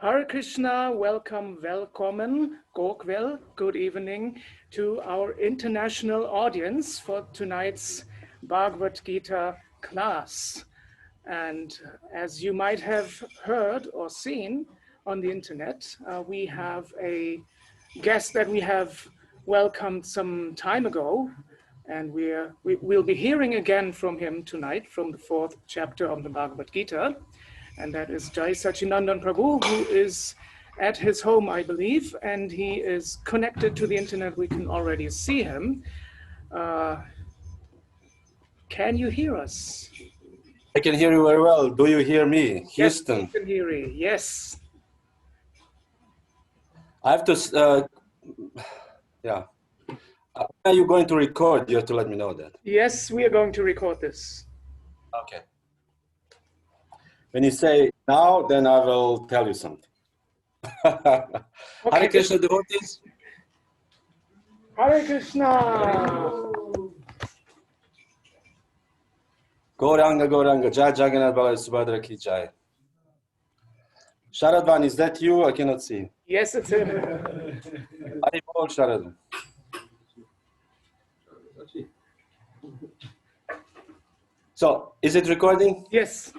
Hare Krishna, welcome, good evening to our international audience for tonight's Bhagavad-gita class. And as you might have heard or seen on the internet, we have a guest that we have welcomed some time ago, and we'll be hearing again from him tonight from the 4th chapter of the Bhagavad-gita. And that is Jaya Sacinandana Prabhu, who is at his home, I believe, and he is connected to the internet. We can already see him. Can you hear us? I can hear you very well. Do you hear me? Houston. Yes, I can hear you. Yes. I have to, yeah. When are you going to record? You have to let me know that. Yes, we are going to record this. Okay. When you say now, then I will tell you something. Okay. Hare Krishna devotees. Hare Krishna. Gauranga, Jai Jagannath Bala Subhadra Ki Jai. Sharadvan, is that you? I cannot see. Yes, it's him. Hari Bol, Sharadvan. So, is it recording? Yes.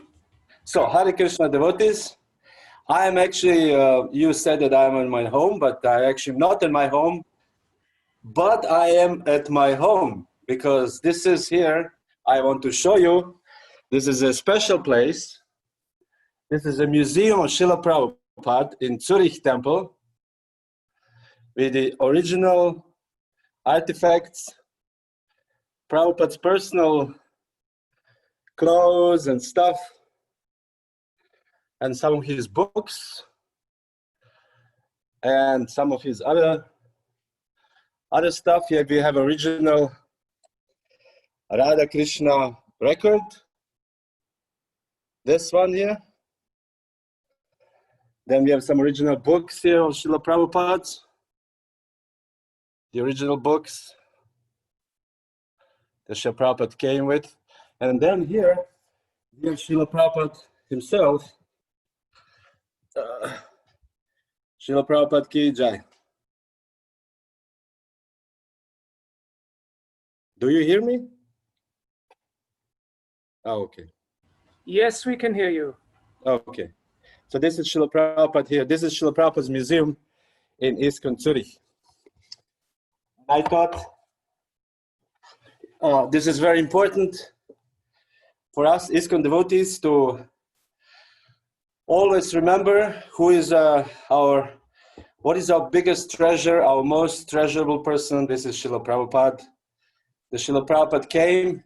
So, Hare Krishna devotees, I am actually, you said that I am in my home, but I actually am not in my home, but I am at my home, because this is here, I want to show you, this is a special place. This is a museum of Srila Prabhupada in Zürich temple, with the original artifacts, Prabhupada's personal clothes and stuff, and some of his books, and some of his other stuff. Here we have original Radha Krishna record. This one here. Then we have some original books here of Srila Prabhupada. The original books that Srila Prabhupada came with. And then here we have Srila Prabhupada himself. Srila Prabhupada Ki Jai. Do you hear me? Oh, okay. Yes, we can hear you. Okay. So this is Srila Prabhupada here. This is Srila Prabhupada's museum in ISKCON Zürich. I thought this is very important for us ISKCON devotees to always remember who is what is our biggest treasure, our most treasurable person. This is Srila Prabhupada. The Srila Prabhupada came,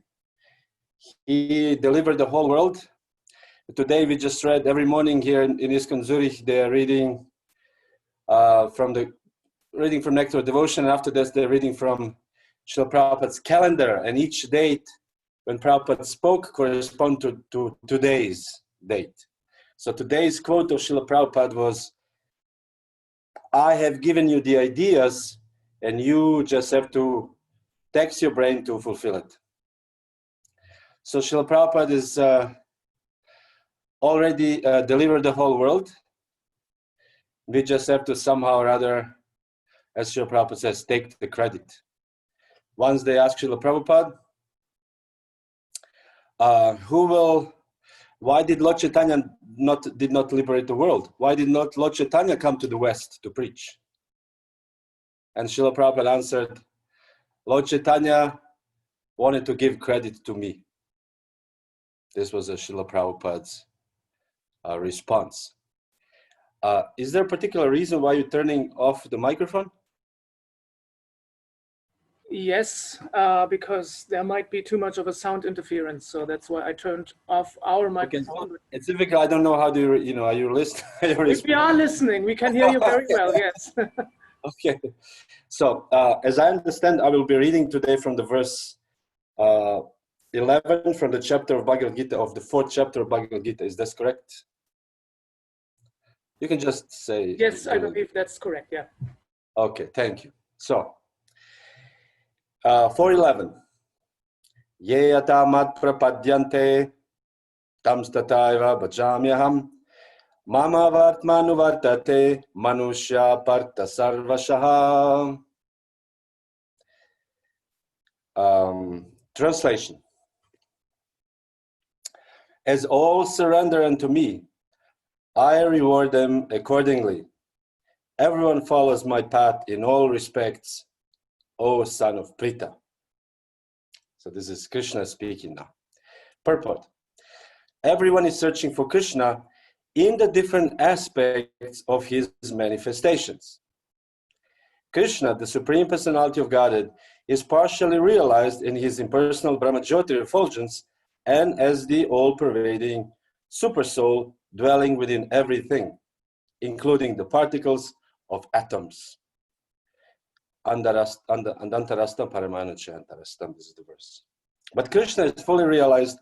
he delivered the whole world. Today we just read every morning here in ISKCON Zürich, they're reading from Nectar of Devotion, and after this they're reading from Srila Prabhupada's calendar, and each date when Prabhupada spoke correspond to today's date. So today's quote of Srila Prabhupada was, I have given you the ideas and you just have to tax your brain to fulfill it. So Srila Prabhupada is already delivered the whole world. We just have to somehow or other, as Srila Prabhupada says, take the credit. Once they ask Srila Prabhupada, why did Lord Chaitanya did not liberate the world? Why did not Lord Chaitanya come to the West to preach? And Srila Prabhupada answered, Lord Chaitanya wanted to give credit to me. This was a Srila Prabhupada's response. Is there a particular reason why you're turning off the microphone? Yes, because there might be too much of a sound interference, so that's why I turned off our microphone. Okay, it's difficult. I don't know how do you are you listening? We are listening. We can hear you very well. Yes. Okay. So as I understand, I will be reading today from the verse 11 from the chapter of Bhagavad-gita, of the 4th chapter of Bhagavad-gita. Is that correct? You can just say. Yes, I believe that's correct. Yeah. Okay. Thank you. So. 4:11. Ye yata mad prapadyante tam stataiva bhajamyaham Mama vartmanu vartate manushya parta sarvashaha. Translation. As all surrender unto me, I reward them accordingly. Everyone follows my path in all respects, O son of Prita. So this is Krishna speaking now. Purport. Everyone is searching for Krishna in the different aspects of his manifestations. Krishna, the Supreme Personality of Godhead, is partially realized in his impersonal Brahmajyoti effulgence and as the all-pervading Supersoul dwelling within everything, including the particles of atoms. Andantarastam paramanucha antarastam, this is the verse. But Krishna is fully realized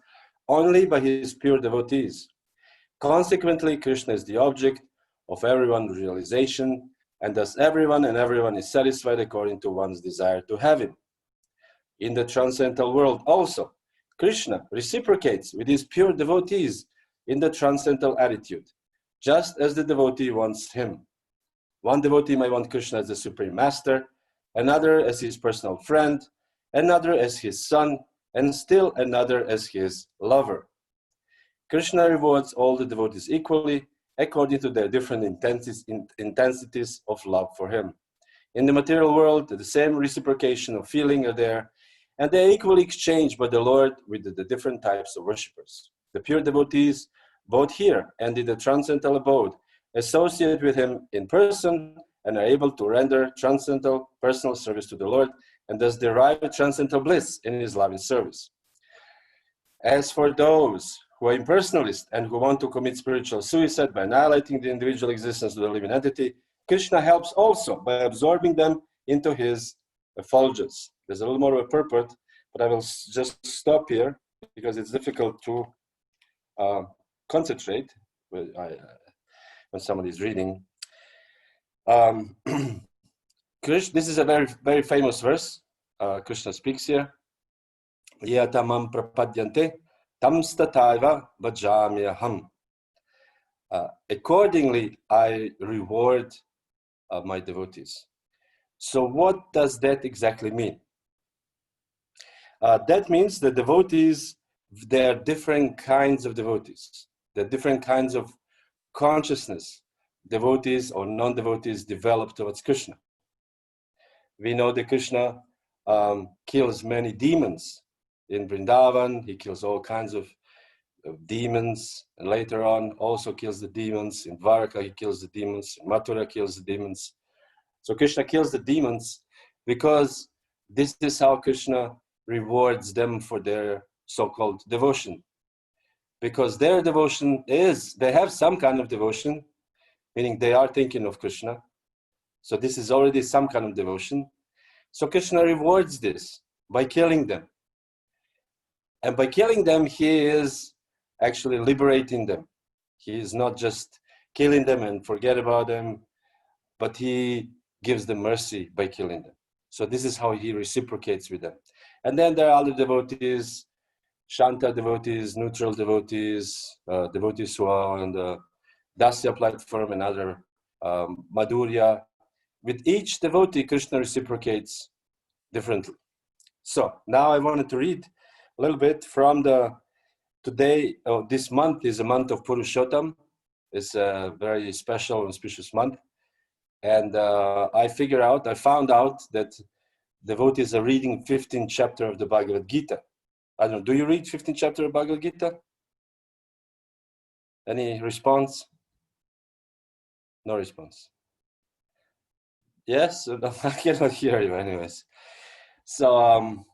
only by his pure devotees. Consequently, Krishna is the object of everyone's realization, and thus everyone is satisfied according to one's desire to have him. In the transcendental world also, Krishna reciprocates with his pure devotees in the transcendental attitude, just as the devotee wants him. One devotee may want Krishna as the Supreme Master, another as his personal friend, another as his son, and still another as his lover. Krishna rewards all the devotees equally, according to their different intensities of love for him. In the material world, the same reciprocation of feeling are there, and they are equally exchanged by the Lord with the different types of worshippers. The pure devotees, both here and in the transcendental abode, associate with him in person and are able to render transcendental personal service to the Lord, and thus derive transcendental bliss in his loving service. As for those who are impersonalists and who want to commit spiritual suicide by annihilating the individual existence of the living entity, Krishna helps also by absorbing them into his effulgence. There's a little more of a purport, but I will just stop here because it's difficult to concentrate when somebody is reading. Krishna, this is a very, very famous verse. Krishna speaks here. Yatamam prapadyante tamstataiva bhajamyaham. Accordingly, I reward my devotees. So what does that exactly mean? That means the devotees, there are different kinds of devotees. There are different kinds of consciousness devotees or non-devotees develop towards Krishna. We know that Krishna kills many demons. In Vrindavan, he kills all kinds of demons, and later on also kills the demons. In Dwarka, he kills the demons. In Mathura, kills the demons. So Krishna kills the demons because this is how Krishna rewards them for their so-called devotion. Because their devotion is, they have some kind of devotion, meaning they are thinking of Krishna. So this is already some kind of devotion. So Krishna rewards this by killing them. And by killing them, he is actually liberating them. He is not just killing them and forget about them, but he gives them mercy by killing them. So this is how he reciprocates with them. And then there are other devotees, Shanta devotees, neutral devotees, devotees who are on the Dasya platform and other Madhurya. With each devotee, Krishna reciprocates differently. So now I wanted to read a little bit from this month is a month of Purushottam. It's a very special and auspicious month. And I found out that devotees are reading 15th chapter of the Bhagavad-gita. I don't know, do you read 15th chapter of Bhagavad-gita? Any response? No response. Yes? I cannot hear you anyways. So,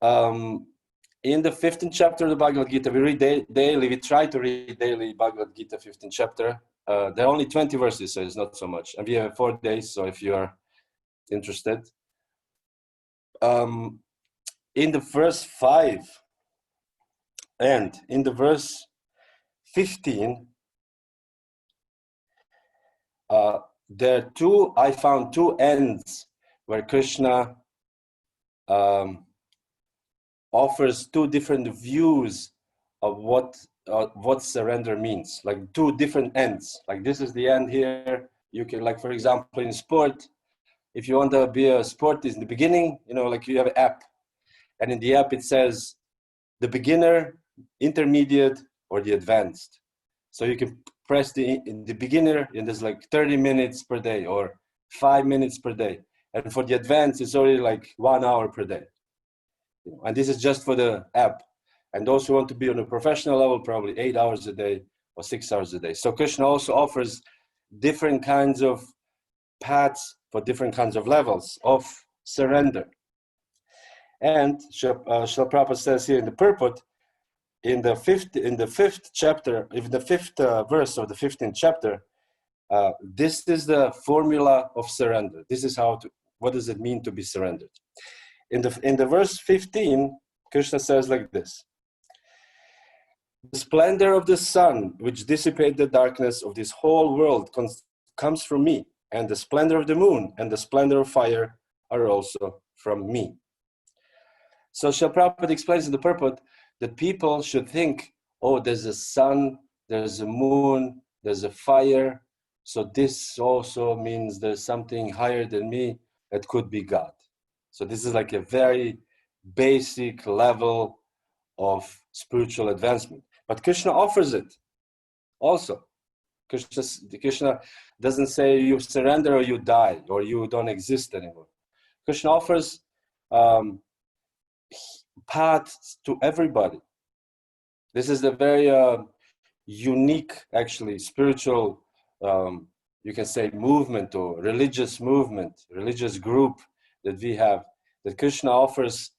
in the 15th chapter of the Bhagavad-gita, we read daily, we try to read daily Bhagavad-gita 15th chapter. There are only 20 verses, so it's not so much. And we have 4 days, so if you are interested. In the verse 5 and in the verse 15, I found two ends where Krishna offers two different views of what what surrender means, like two different ends. Like this is the end here. You can, like for example, in sport, if you want to be a sportist in the beginning, you know, like you have an app, and in the app it says the beginner, intermediate, or the advanced. So you can press the beginner, and there's like 30 minutes per day or 5 minutes per day. And for the advanced, it's already like 1 hour per day. And this is just for the app. And those who want to be on a professional level, probably 8 hours a day or 6 hours a day. So Krishna also offers different kinds of paths for different kinds of levels of surrender. And Srila Prabhupada says here in the purport, in the fifth chapter, even the fifth verse of the 15th chapter, this is the formula of surrender. This is what does it mean to be surrendered? In the verse 15, Krishna says like this: the splendor of the sun, which dissipates the darkness of this whole world, comes from me, and the splendor of the moon and the splendor of fire are also from me. So Srila Prabhupada explains in the purport that people should think, oh, there's a sun, there's a moon, there's a fire, so this also means there's something higher than me that could be God. So this is like a very basic level of spiritual advancement. But Krishna offers it also. Krishna doesn't say you surrender or you die or you don't exist anymore. Krishna offers paths to everybody. This is a very unique, actually, spiritual, you can say, movement or religious group that we have, that Krishna offers.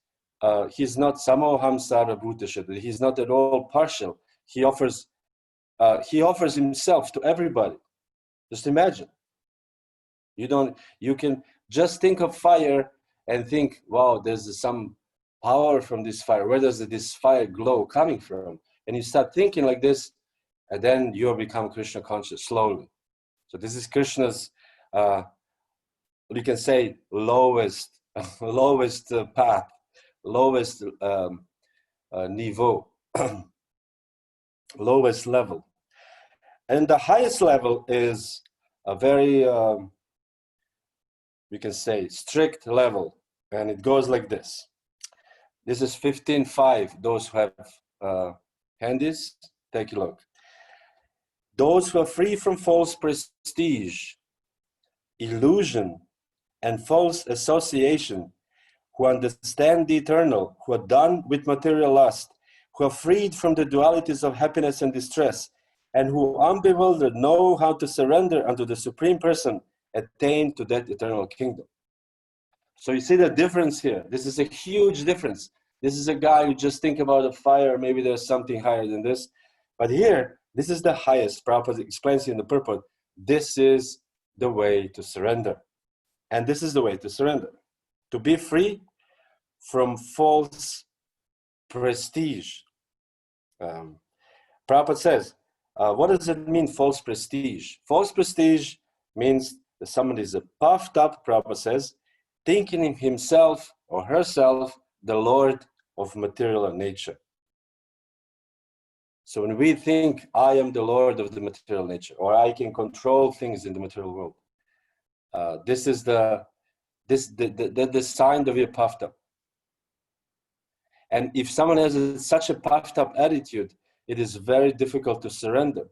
He's not samoham sarabhutasha, he's not at all partial. He offers himself to everybody. Just imagine. You can just think of fire and think, wow, there's some power from this fire. Where does this fire glow coming from? And you start thinking like this, and then you become Krishna conscious slowly. So this is Krishna's, you can say, lowest path, lowest niveau, lowest level. And the highest level is a very, we can say, strict level. And it goes like this. This is 15.5. Those who have handies, take a look. Those who are free from false prestige, illusion, and false association, who understand the eternal, who are done with material lust, who are freed from the dualities of happiness and distress, and who unbewildered know how to surrender unto the Supreme Person, attain to that eternal kingdom. So you see the difference here. This is a huge difference. This is a guy who just think about a fire, maybe there's something higher than this. But here, this is the highest. Prabhupada explains in the purport, this is the way to surrender. And this is the way to surrender. To be free from false prestige. Prabhupada says, what does it mean, false prestige? False prestige means that somebody is puffed up, Prabhupada says, thinking in himself or herself the Lord of material nature. So when we think, I am the Lord of the material nature, or I can control things in the material world, this is the sign that we are puffed up. And if someone has such a puffed up attitude, it is very difficult to surrender.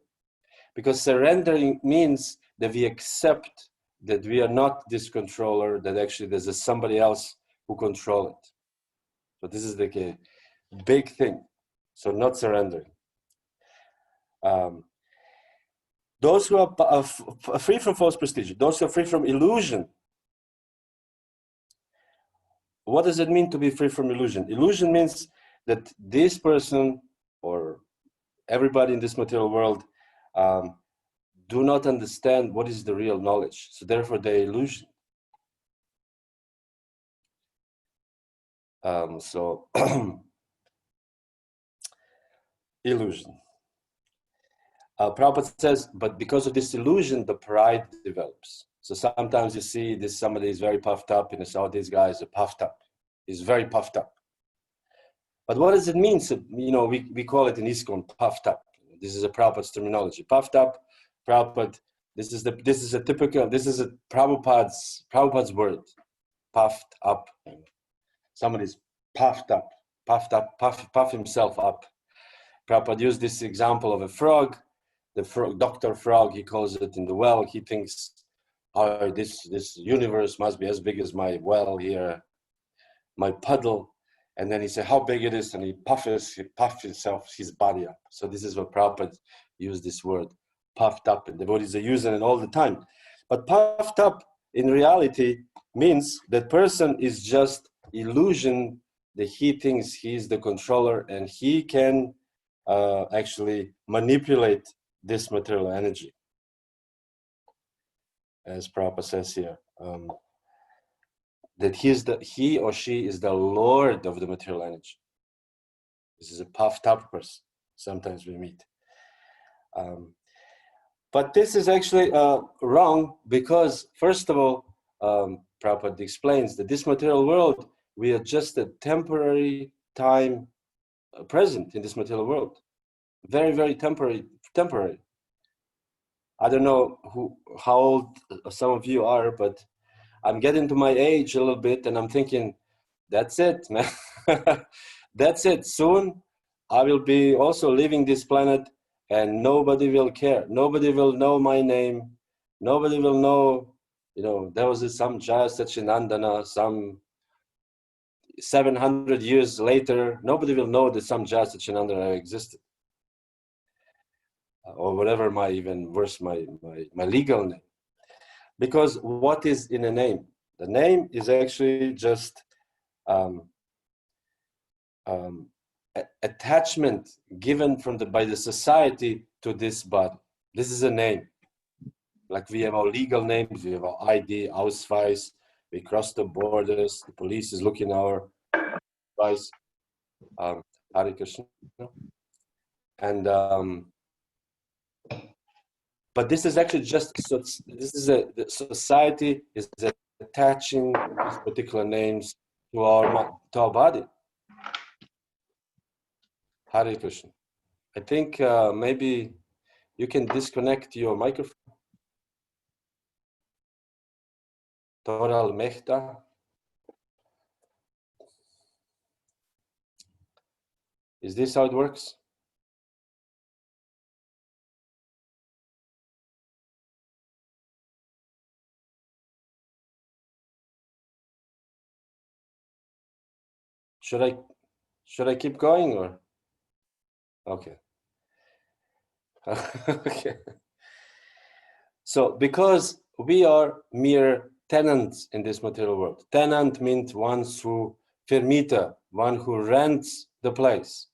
Because surrendering means that we accept that we are not this controller, that actually there's somebody else who controls it. So this is the big thing. So not surrendering. Those who are free from false prestige, those who are free from illusion. What does it mean to be free from illusion? Illusion means that this person or everybody in this material world do not understand what is the real knowledge. So therefore they illusion. Illusion. Prabhupada says, but because of this illusion, the pride develops. So sometimes you see somebody is very puffed up, and you say, oh, this guy is puffed up. He's very puffed up. But what does it mean? So, we call it in ISKCON puffed up. This is a Prabhupada's terminology. Puffed up, Prabhupada. This is a Prabhupada's word. Puffed up. Somebody's puffed up, puff himself up. Prabhupada used this example of a frog. The frog, Dr. Frog, he calls it in the well. He thinks, oh, this universe must be as big as my well here, my puddle. And then he said, how big it is? And he puffs himself, his body up. So this is what Prabhupada used this word, puffed up. And devotees are using it all the time. But puffed up, in reality, means that person is just illusion that he thinks he's the controller and he can actually manipulate this material energy. As Prabhupada says here, that he or she is the lord of the material energy. This is a puffed up person. Sometimes we meet. But this is actually wrong because, first of all, Prabhupada explains that this material world, we are just a temporary time present in this material world. Very, very temporary. I don't know how old some of you are, but I'm getting to my age a little bit and I'm thinking, that's it, man. That's it. Soon I will be also leaving this planet and nobody will care. Nobody will know my name. Nobody will know, there was some Jaya Sacinandana, some 700 years later, nobody will know that some Jaya Sacinandana existed. Or whatever my legal name. Because what is in a name? The name is actually just attachment given by the society to this body. This is a name. Like we have our legal names, we have our ID, Ausweis, we cross the borders, the police is looking our advice. Hare Krishna. And but this is actually just, the society is attaching these particular names to our body. Hare Krishna. I think maybe you can disconnect your microphone. Toral Mehta. Is this how it works? Should I keep going or? Okay. Okay. So because we are mere tenants in this material world. Tenant means one who vermieter, one who rents the place.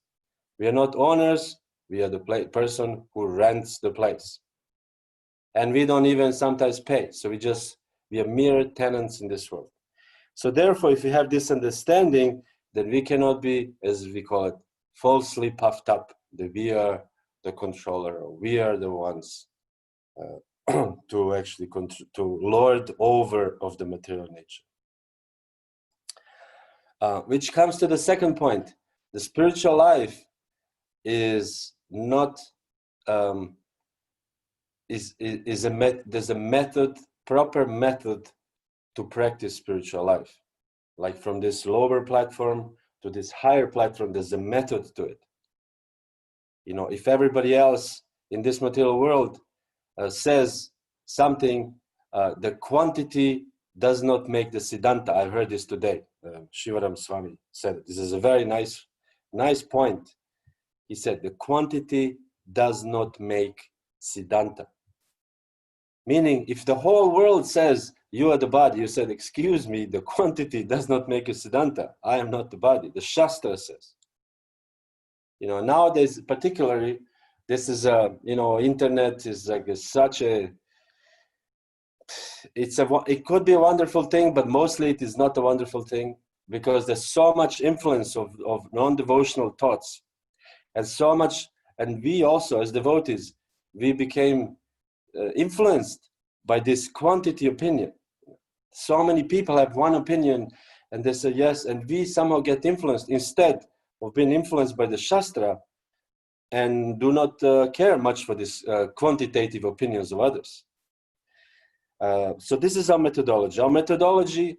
We are not owners, we are the person who rents the place. And we don't even sometimes pay. So we are mere tenants in this world. So therefore, if we have this understanding, then we cannot be, as we call it, falsely puffed up, that we are the controller, or we are the ones to actually to lord over of the material nature. Which comes to the second point. The spiritual life is not, there's a method, proper method to practice spiritual life. Like from this lower platform to this higher platform, there's a method to it. If everybody else in this material world says something, the quantity does not make the Siddhanta. I heard this today. Shivaram Swami said it. This is a very nice point. He said the quantity does not make Siddhanta. Meaning, if the whole world says you are the body, you said, excuse me, the quantity does not make a Siddhanta. I am not the body. The Shastra says. Nowadays, particularly, this is internet is like it could be a wonderful thing, but mostly it is not a wonderful thing because there's so much influence of non-devotional thoughts and so much, and we also as devotees, we became influenced by this quantity opinion. So many people have one opinion and they say yes, and we somehow get influenced instead of being influenced by the Shastra. and do not care much for this quantitative opinions of others. So this is our methodology. Our methodology,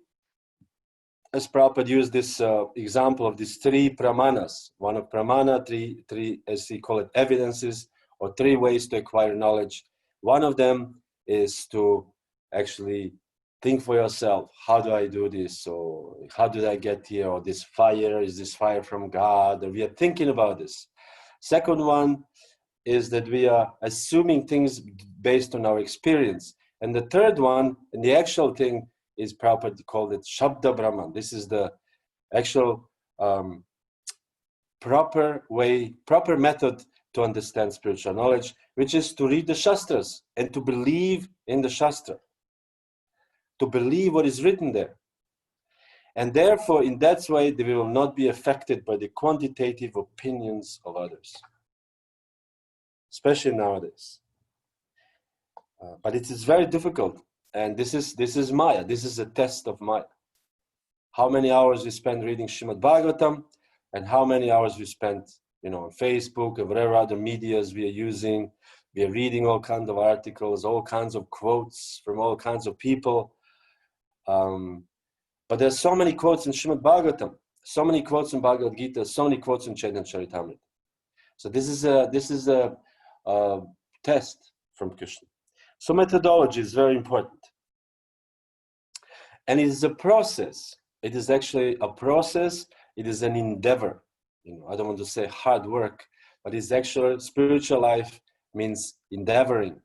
as Prabhupada used this example of these three pramanas. One of pramana, three, as he called it, evidences, or three ways to acquire knowledge. One of them is to actually think for yourself, how do I do this? Or how did I get here? Or this fire, is this fire from God? Or we are thinking about this. Second one is that we are assuming things based on our experience. And the third one, and the actual thing, is Prabhupada called it Shabda Brahman. This is the actual proper method to understand spiritual knowledge, which is to read the Shastras and to believe in the Shastra, to believe what is written there. And therefore, in that way, they will not be affected by the quantitative opinions of others, especially nowadays. But it is very difficult. And this is Maya. This is a test of Maya. How many hours we spend reading Srimad Bhagavatam, and how many hours we spend, on Facebook and whatever other medias we are using. We are reading all kinds of articles, all kinds of quotes from all kinds of people. But there's so many quotes in Srimad Bhagavatam, so many quotes in Bhagavad-gita, so many quotes in Chaitanya Charitamrita. So this is a test from Krishna. So methodology is very important. And it is a process. It is actually a process. It is an endeavor. I don't want to say hard work, but it's actually spiritual life means endeavoring.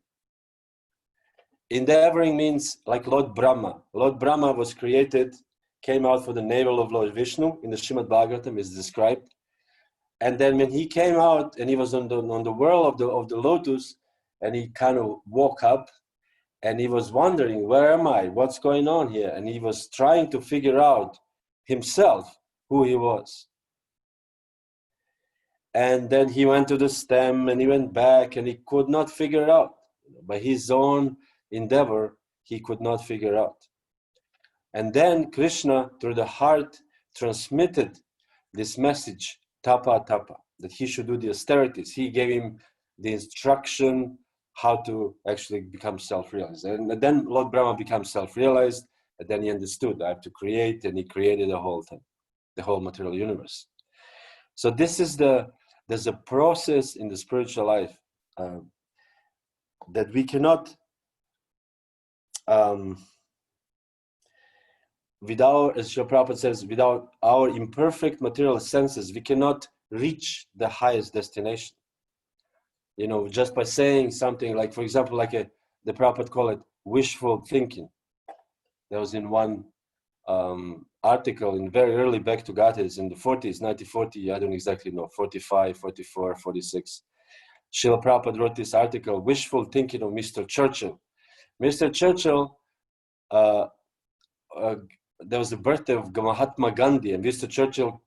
Endeavoring means like Lord Brahma. Lord Brahma was created, came out for the navel of Lord Vishnu in the Srimad Bhagavatam is described. And then when he came out and he was on the whirl of the lotus, and he kind of woke up and he was wondering, where am I? What's going on here? And he was trying to figure out himself who he was. And then he went to the stem and he went back and he could not figure out. By his own endeavor, he could not figure out. And then Krishna, through the heart, transmitted this message, tapa, tapa, that he should do the austerities. He gave him the instruction how to actually become self-realized. And then Lord Brahma became self-realized, and then he understood, I have to create, and he created the whole thing, the whole material universe. So there's a process in the spiritual life that we cannot, without, as Srila Prabhupada says, without our imperfect material senses, we cannot reach the highest destination. Just by saying something like, for example, like the Prabhupada called it wishful thinking. There was in one article in very early back to Godhead in the 40s, 1940, I don't exactly know, 45, 44, 46. Srila Prabhupada wrote this article, Wishful Thinking of Mr. Churchill. Mr. Churchill, there was the birthday of Mahatma Gandhi, and Mr. Churchill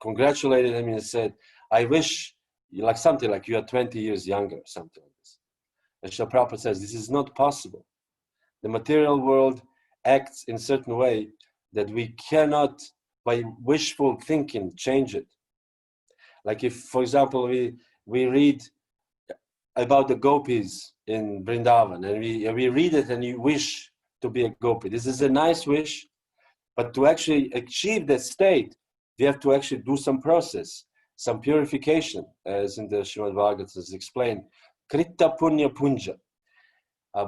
congratulated him and said, I wish, like something like you are 20 years younger, something like this. And Srila Prabhupada says, this is not possible. The material world acts in a certain way that we cannot, by wishful thinking, change it. Like if, for example, we read about the gopis in Vrindavan, and we read it and you wish to be a gopi. This is a nice wish, but to actually achieve that state, we have to actually do some process, some purification, as in the Srimad Bhagavatam is explained, Kritta Punya Punja.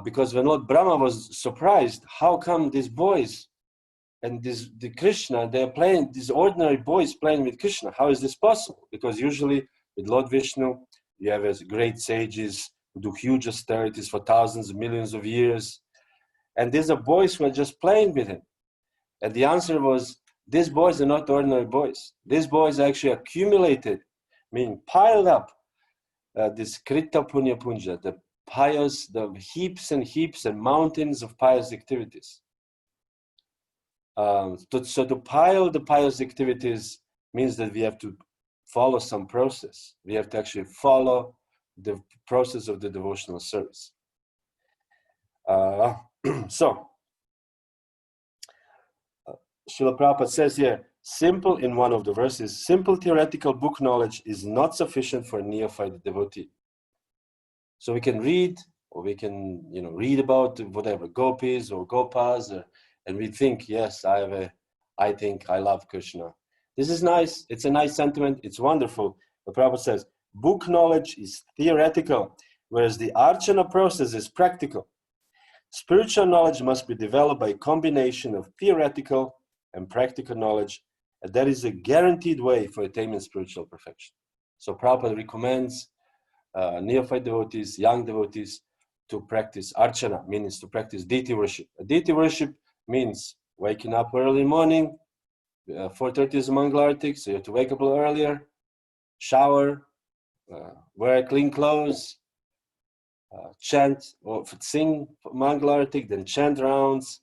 Because when Lord Brahma was surprised, how come these boys and the Krishna, they're playing, these ordinary boys playing with Krishna, how is this possible? Because usually with Lord Vishnu, you have as great sages who do huge austerities for thousands, millions of years. And these are boys who are just playing with him. And the answer was, these boys are not ordinary boys. These boys actually accumulated, meaning piled up this Kritta Punya Punja, the pious, the heaps and heaps and mountains of pious activities. So to pile the pious activities means that we have to follow some process. We have to actually follow the process of the devotional service. So, Srila Prabhupada says here, Simple, in one of the verses, simple theoretical book knowledge is not sufficient for a neophyte devotee. So we can read, or we can, read about whatever, gopis or gopas, and we think, yes, I think I love Krishna. This is nice. It's a nice sentiment. It's wonderful. The Prabhupada says, book knowledge is theoretical, whereas the archana process is practical. Spiritual knowledge must be developed by a combination of theoretical and practical knowledge, and that is a guaranteed way for attaining spiritual perfection. So Prabhupada recommends neophyte devotees, young devotees, to practice archana, means to practice deity worship. Deity worship means waking up early in the morning, 4:30 is Mangala Artik, so you have to wake up a little earlier, shower, wear clean clothes, chant or sing Mangala Artik, then chant rounds,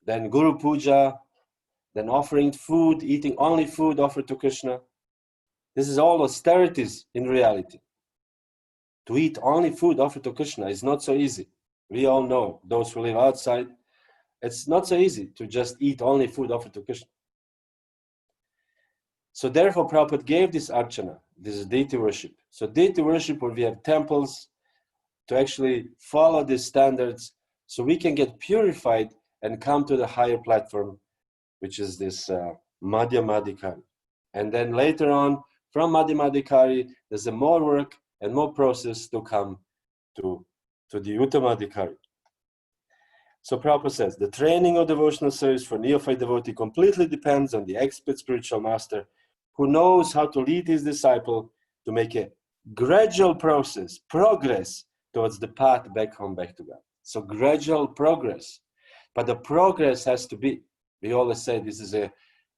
then Guru Puja, then offering food, eating only food offered to Krishna. This is all austerities in reality. To eat only food offered to Krishna is not so easy. We all know, those who live outside, it's not so easy to just eat only food offered to Krishna. So therefore, Prabhupada gave this archana, this is deity worship. So deity worship, where we have temples, to actually follow these standards, so we can get purified and come to the higher platform, which is this Madhyamadikari. And then later on, from Madhyamadikari, there's a more work and more process to come to the Uttamadikari. So Prabhupada says, the training of devotional service for neophyte devotee completely depends on the expert spiritual master who knows how to lead his disciple to make a gradual progress towards the path back home, back to God. So gradual progress. But the progress has to be, we always say this is a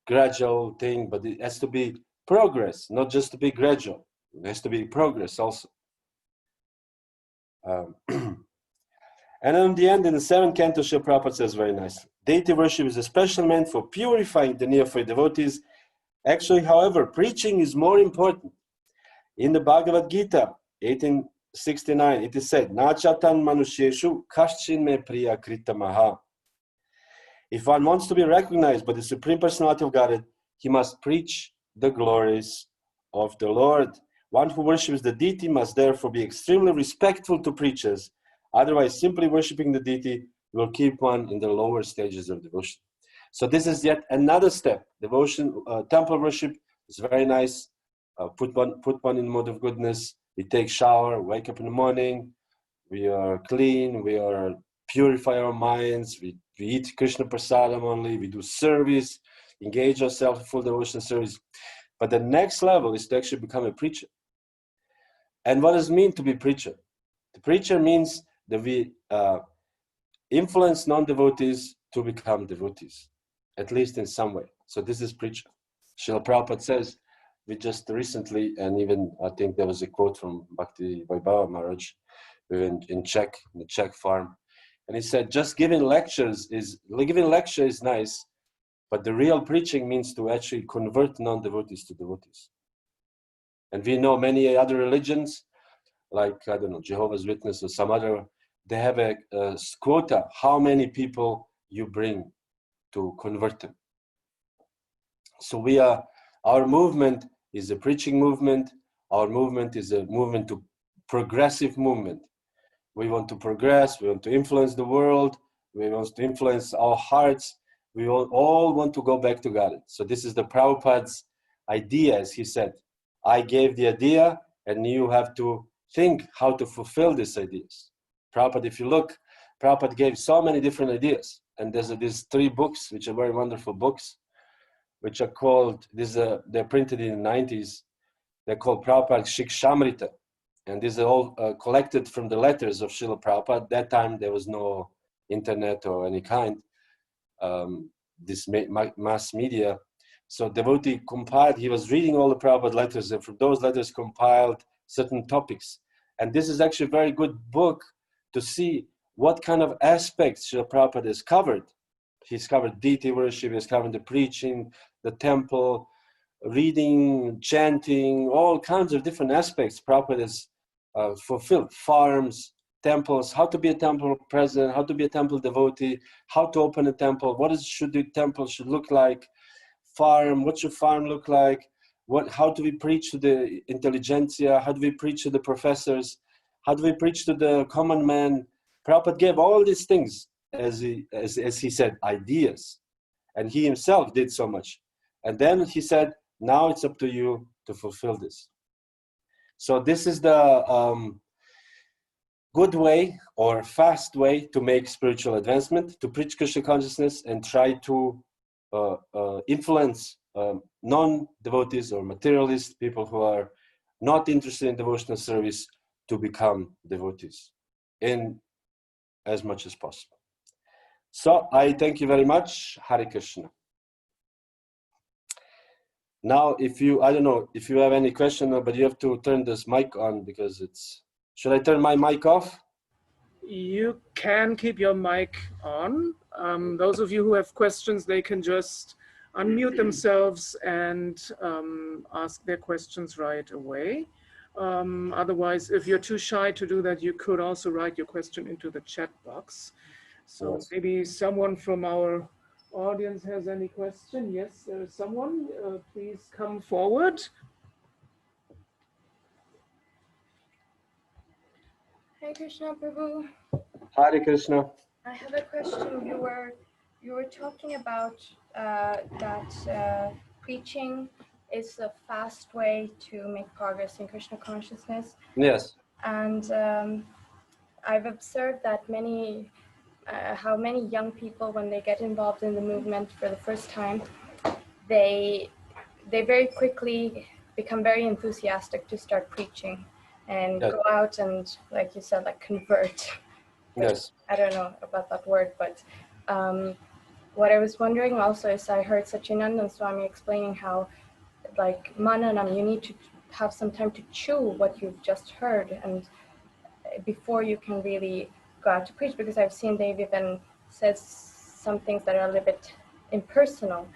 gradual thing, but it has to be progress, not just to be gradual. It has to be progress also. And in the end, in the 7th canto, Srila Prabhupada says very nicely, deity worship is especially meant for purifying the neophyte devotees. Actually, however, preaching is more important. In the Bhagavad-gita, 1869, it is said, Nachatan manusheshu kaschin me priya krita maha. If one wants to be recognized by the Supreme Personality of Godhead, he must preach the glories of the Lord. One who worships the deity must therefore be extremely respectful to preachers. Otherwise, simply worshipping the deity will keep one in the lower stages of devotion. So this is yet another step. Devotion, temple worship is very nice. Put one in mode of goodness. We take shower, wake up in the morning. We are clean. We are purify our minds. We eat Krishna prasadam only. We do service, engage ourselves in full devotion service. But the next level is to actually become a preacher. And what does it mean to be a preacher? The preacher means that we influence non-devotees to become devotees, at least in some way. So this is preacher. Srila Prabhupada says, we just recently, and even I think there was a quote from Bhakti Vaibhava Maharaj in Czech, in the Czech farm, and he said, just giving lecture is nice, but the real preaching means to actually convert non-devotees to devotees. And we know many other religions, like, I don't know, Jehovah's Witness or some other, they have a quota, how many people you bring to convert them. So our movement is a preaching movement. Our movement is a movement to progressive movement. We want to progress, we want to influence the world, we want to influence our hearts, we all want to go back to God. So this is the Prabhupada's idea, as he said. I gave the idea, and you have to think how to fulfill these ideas. Prabhupada, if you look, Prabhupada gave so many different ideas. And there's these 3 books, which are very wonderful books, which are called, they're printed in the 90s. They're called Prabhupada Shikshamrita. And these are all collected from the letters of Srila Prabhupada. At that time, there was no internet or any kind, this mass media. So devotee compiled, he was reading all the Prabhupada letters, and from those letters compiled certain topics. And this is actually a very good book to see what kind of aspects Srila Prabhupada has covered. He's covered deity worship, he's covered the preaching, the temple, reading, chanting, all kinds of different aspects Prabhupada has fulfilled. Farms, temples, how to be a temple president, how to be a temple devotee, how to open a temple, the temple should look like, farm? What should farm look like? How do we preach to the intelligentsia? How do we preach to the professors? How do we preach to the common man? Prabhupada gave all these things, as he said, ideas. And he himself did so much. And then he said, now it's up to you to fulfill this. So this is the good way or fast way to make spiritual advancement, to preach Krishna consciousness and try to influence non-devotees or materialists, people who are not interested in devotional service, to become devotees in as much as possible. So I thank you very much. Hare Krishna. Now, I don't know if you have any question, but you have to turn this mic on because it's, should I turn my mic off? You can keep your mic on. Those of you who have questions, they can just unmute themselves and ask their questions right away. Otherwise, if you're too shy to do that, you could also write your question into the chat box. So yes. Maybe someone from our audience has any question. Yes, there is someone. Please come forward. Hi Krishna Prabhu. Hare Krishna. I have a question. You were talking about that preaching is a fast way to make progress in Krishna consciousness. Yes. And I've observed that how many young people, when they get involved in the movement for the first time, they very quickly become very enthusiastic to start preaching and yes. go out and, like you said, like convert. Yes. I don't know about that word, but what I was wondering also is I heard Sacinandana Swami explaining how, like mananam, you need to have some time to chew what you've just heard and before you can really go out to preach, because I've seen they've even said some things that are a little bit impersonal.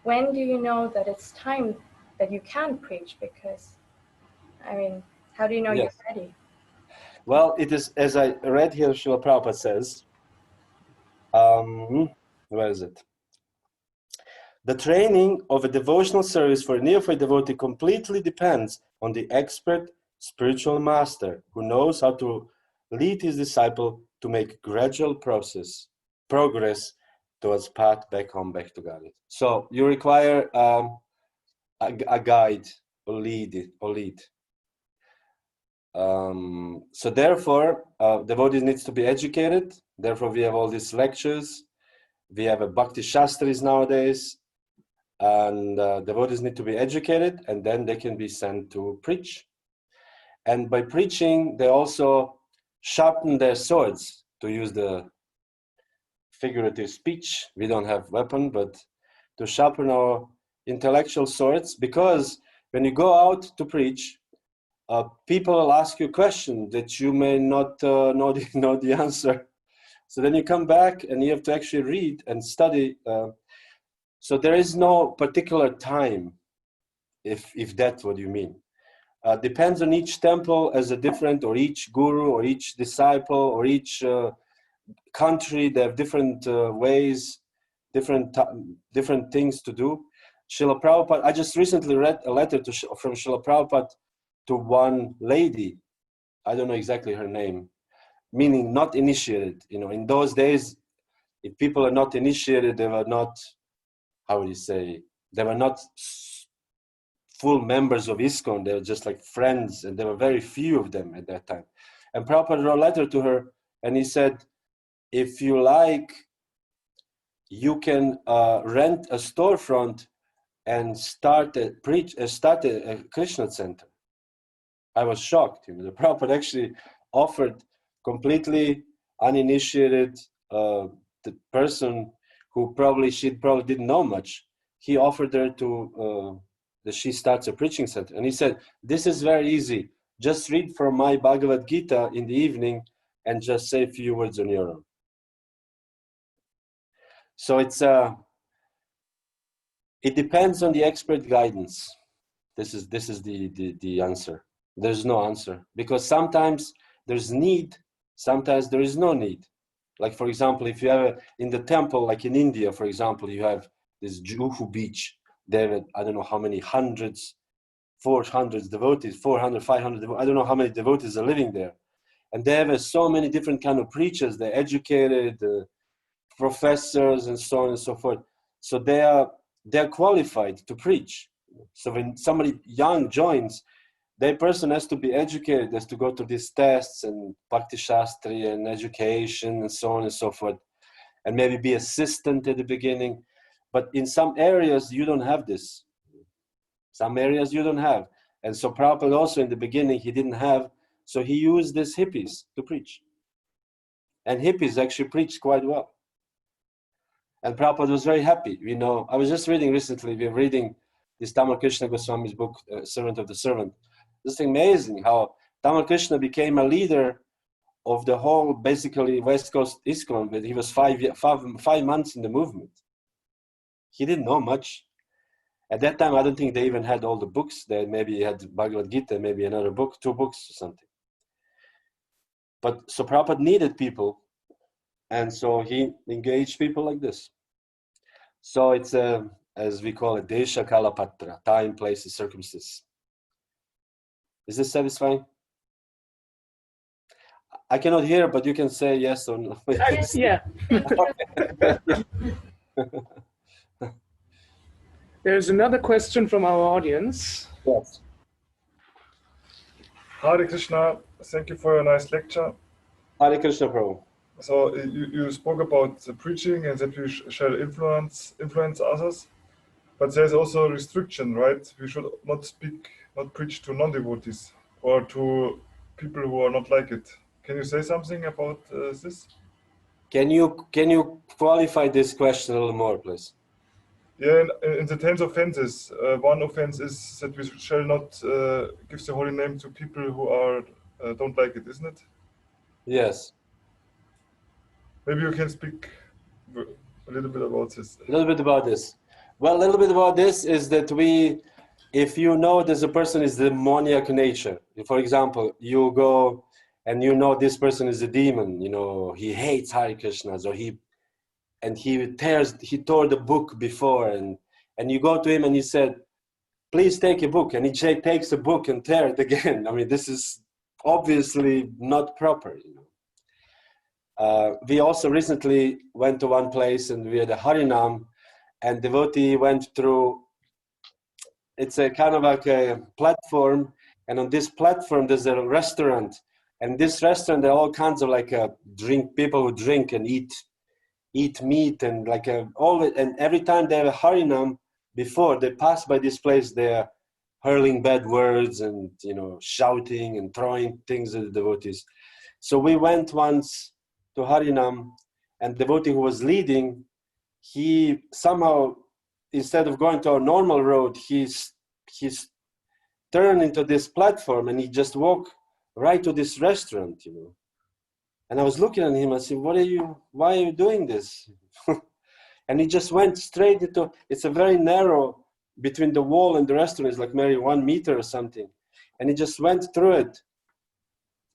When do you know that it's time that you can preach? Because, I mean, how do you know yes. you're ready? Well, it is, as I read here, Srila Prabhupada says, where is it? The training of a devotional service for a neophyte devotee completely depends on the expert spiritual master who knows how to lead his disciple to make gradual progress towards path back home, back to God. So you require a guide or lead. So therefore, devotees needs to be educated. Therefore, we have all these lectures. We have a Bhakti Shastris nowadays. And devotees need to be educated, and then they can be sent to preach. And by preaching, they also sharpen their swords, to use the figurative speech. We don't have weapon, but to sharpen our intellectual swords, because when you go out to preach, people will ask you a question that you may not know the answer. So then you come back and you have to actually read and study. So there is no particular time, if that's what you mean. Depends on each temple as a different, or each guru, or each disciple, or each country. They have different ways, different things to do. Srila Prabhupada, I just recently read a letter from Srila Prabhupada to one lady. I don't know exactly her name, meaning not initiated. You know, in those days, if people are not initiated, they were not, how would you say, they were not full members of ISKCON. They were just like friends, and there were very few of them at that time. And Prabhupada wrote a letter to her, and he said, if you like, you can rent a storefront and start a Krishna center. I was shocked. You know, the Prabhupada actually offered completely uninitiated the person who she probably didn't know much. He offered her to that she starts a preaching center, and he said, "This is very easy. Just read from my Bhagavad-gita in the evening, and just say a few words on your own." So it depends on the expert guidance. This is the answer. There's no answer, because sometimes there's need, sometimes there is no need. Like, for example, if you have in the temple, like in India, for example, you have this Juhu beach. There were, I don't know how many hundreds, 400 devotees, 400, 500, I don't know how many devotees are living there. And there were so many different kind of preachers, they're educated, professors, and so on and so forth. So they're qualified to preach. So when somebody young joins, that person has to be educated, has to go through these tests and Bhakti Shastri and education and so on and so forth, and maybe be assistant at the beginning. But in some areas, you don't have this. Some areas you don't have. And so Prabhupada also in the beginning, he didn't have, so he used these hippies to preach. And hippies actually preached quite well. And Prabhupada was very happy. You know, I was just reading recently, we're reading this Tamal Krishna Goswami's book, Servant of the Servant. It's amazing how Tamal Krishna became a leader of the whole, basically, West Coast ISKCON, but he was 5 months in the movement. He didn't know much. At that time, I don't think they even had all the books. They maybe had Bhagavad-gita, maybe another book, 2 books or something. But so Prabhupada needed people, and so he engaged people like this. So it's as we call it, Desha Kala Patra, time, place, and circumstances. Is this satisfying? I cannot hear, but you can say yes or no. Yeah. There's another question from our audience. Yes. Hare Krishna, thank you for your nice lecture. Hare Krishna, Prabhu. So you spoke about the preaching and that we shall influence others, but there's also a restriction, right? We should not preach to non-devotees or to people who are not like it. Can you say something about this? Can you qualify this question a little more, please? Yeah, in the 10 offenses, one offense is that we shall not give the holy name to people who are don't like it, isn't it? Yes. Maybe you can speak a little bit about this. A little bit about this. Well, a little bit about this is that if you know there's a person is demoniac nature, for example, you go and you know this person is a demon, you know, he hates Hare Krishnas, or he tore the book before, and you go to him and you said, please take a book, and he takes a book and tear it again. I mean, this is obviously not proper, you know. We also recently went to one place and we had a Harinam, and devotee went through, it's a kind of like a platform, and on this platform there's a restaurant, and this restaurant there are all kinds of like people who drink and eat meat, and like and every time they have a Harinam, before they pass by this place, they're hurling bad words and, you know, shouting and throwing things at the devotees. So we went once to Harinam, and the devotee who was leading, he somehow, instead of going to our normal road, he's turned into this platform, and he just walked right to this restaurant, you know. And I was looking at him, I said, why are you doing this? And he just went straight into, it's a very narrow, between the wall and the restaurant is like maybe 1 meter or something. And he just went through it.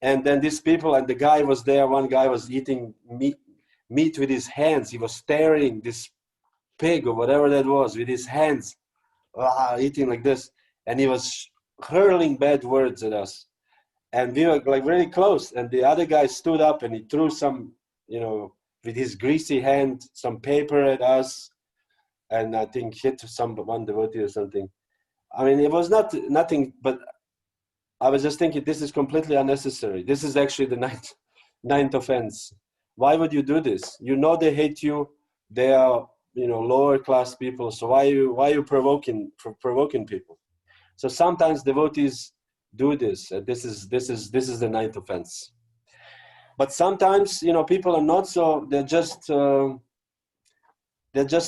And then these people, and the guy was there, one guy was eating meat with his hands. He was staring this pig or whatever that was with his hands, eating like this. And he was hurling bad words at us. And we were like really close. And the other guy stood up and he threw some, you know, with his greasy hand, some paper at us. And I think hit one devotee or something. I mean, it was nothing, but I was just thinking, this is completely unnecessary. This is actually the ninth offense. Why would you do this? You know they hate you. They are, you know, lower class people. So why are you provoking people? So sometimes devotees do this. This is the 9th offense. But sometimes, you know, people are not so. They're just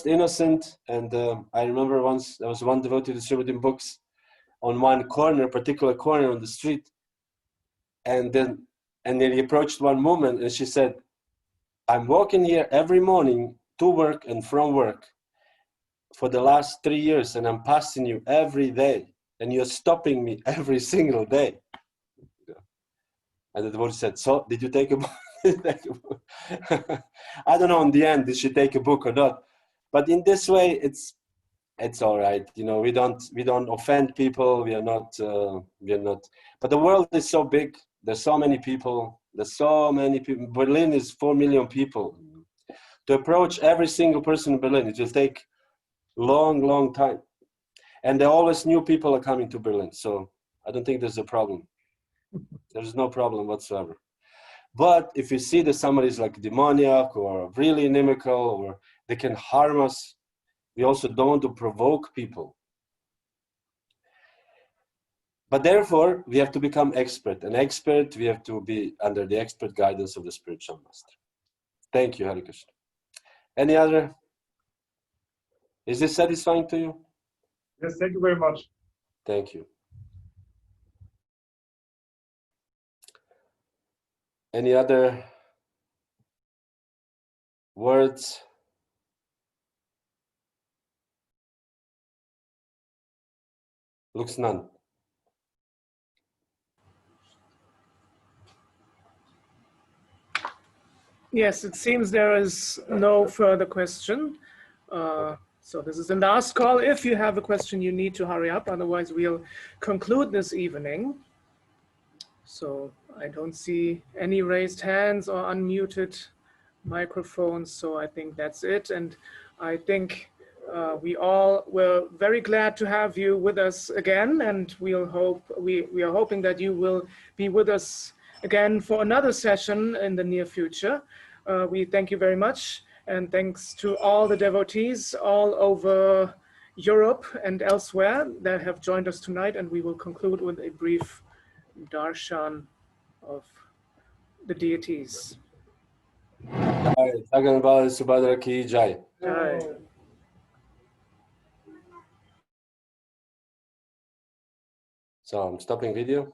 innocent. And I remember once there was one devotee distributing books on one corner, particular corner on the street, and then he approached one woman, and she said, "I'm walking here every morning to work and from work for the last 3 years, and I'm passing you every day, and you're stopping me every single day." And the devotee said, "So, did you take a book?" I don't know in the end, did she take a book or not? But in this way, it's all right. You know, we don't offend people. We are not. But the world is so big. There's so many people. Berlin is 4 million people. To approach every single person in Berlin, it will take long time. And there are always new people are coming to Berlin. So I don't think there's a problem. There's no problem whatsoever. But if you see that somebody is like demoniac or really inimical or they can harm us, we also don't want to provoke people. But therefore, we have to become expert. An expert, we have to be under the expert guidance of the spiritual master. Thank you, Hare Krishna. Any other? Is this satisfying to you? Yes, thank you very much. Thank you. Any other words? Looks none. Yes, it seems there is no further question. So this is the last call. If you have a question, you need to hurry up. Otherwise, we'll conclude this evening. So I don't see any raised hands or unmuted microphones. So I think that's it. And I think we all were very glad to have you with us again. And we are hoping that you will be with us again for another session in the near future. We thank you very much. And thanks to all the devotees all over Europe and elsewhere that have joined us tonight. And we will conclude with a brief darshan of the deities. Jai Subhadra ki Jai. Jai. So I'm stopping video.